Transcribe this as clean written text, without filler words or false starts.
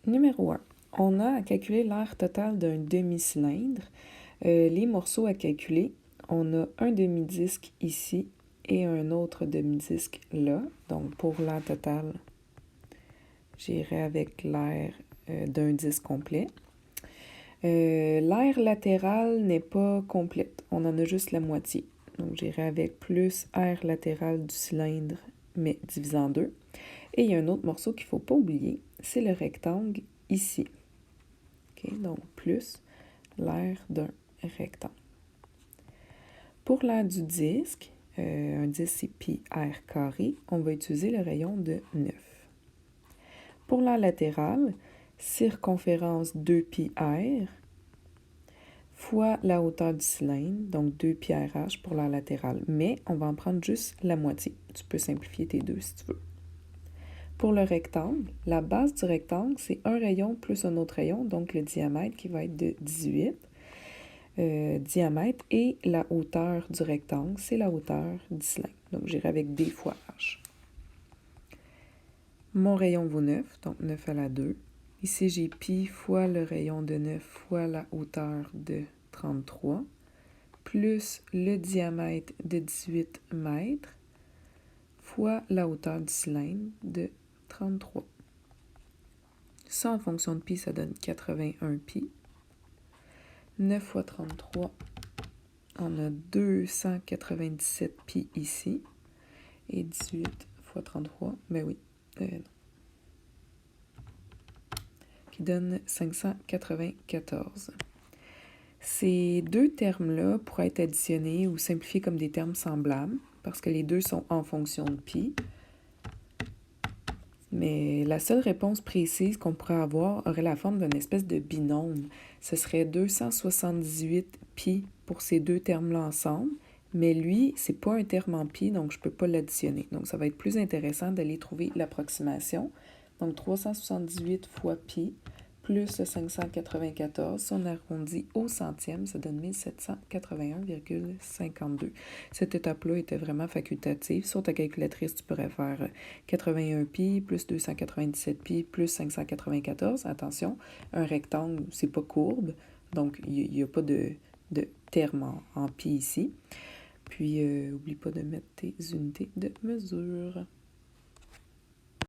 Numéro 1. On a à calculer l'aire totale d'un demi-cylindre. Les morceaux à calculer, on a un demi-disque ici et un autre demi-disque là. Donc, pour l'aire totale, j'irai avec l'aire d'un disque complet. L'aire latérale n'est pas complète. On en a juste la moitié. Donc, j'irai avec plus aire latérale du cylindre, mais divisé en deux. Et il y a un autre morceau qu'il ne faut pas oublier, c'est le rectangle ici. Okay, donc, plus l'aire d'un rectangle. Pour l'aire du disque, un disque c'est pi r carré, on va utiliser le rayon de 9. Pour l'aire latérale, circonférence 2 pi r fois la hauteur du cylindre, donc 2 pi RH pour l'aire latérale. Mais on va en prendre juste la moitié. Tu peux simplifier tes deux si tu veux. Pour le rectangle, la base du rectangle, c'est un rayon plus un autre rayon, donc le diamètre qui va être de 18 diamètre, et la hauteur du rectangle, c'est la hauteur du cylindre. Donc, j'irai avec D fois H. Mon rayon vaut 9, donc 9 à la 2. Ici, j'ai pi fois le rayon de 9 fois la hauteur de 33, plus le diamètre de 18 mètres, fois la hauteur du cylindre de 33. Ça, en fonction de pi, ça donne 81 pi. 9 fois 33, on a 297 pi ici. Et 18 fois 33, ben oui, non. Qui donne 594. Ces deux termes-là pourraient être additionnés ou simplifiés comme des termes semblables, parce que les deux sont en fonction de pi. Mais la seule réponse précise qu'on pourrait avoir aurait la forme d'une espèce de binôme. Ce serait 278 pi pour ces deux termes-là ensemble, mais lui, c'est pas un terme en pi, donc je peux pas l'additionner. Donc, ça va être plus intéressant d'aller trouver l'approximation. Donc, 378 fois pi plus 594, si on arrondit au centième, ça donne 1781,52. Cette étape-là était vraiment facultative. Sur ta calculatrice, tu pourrais faire 81 pi plus 297 pi plus 594. Attention, un rectangle, c'est pas courbe, donc il n'y a pas de terme en pi ici. Puis, oublie pas de mettre tes unités de mesure.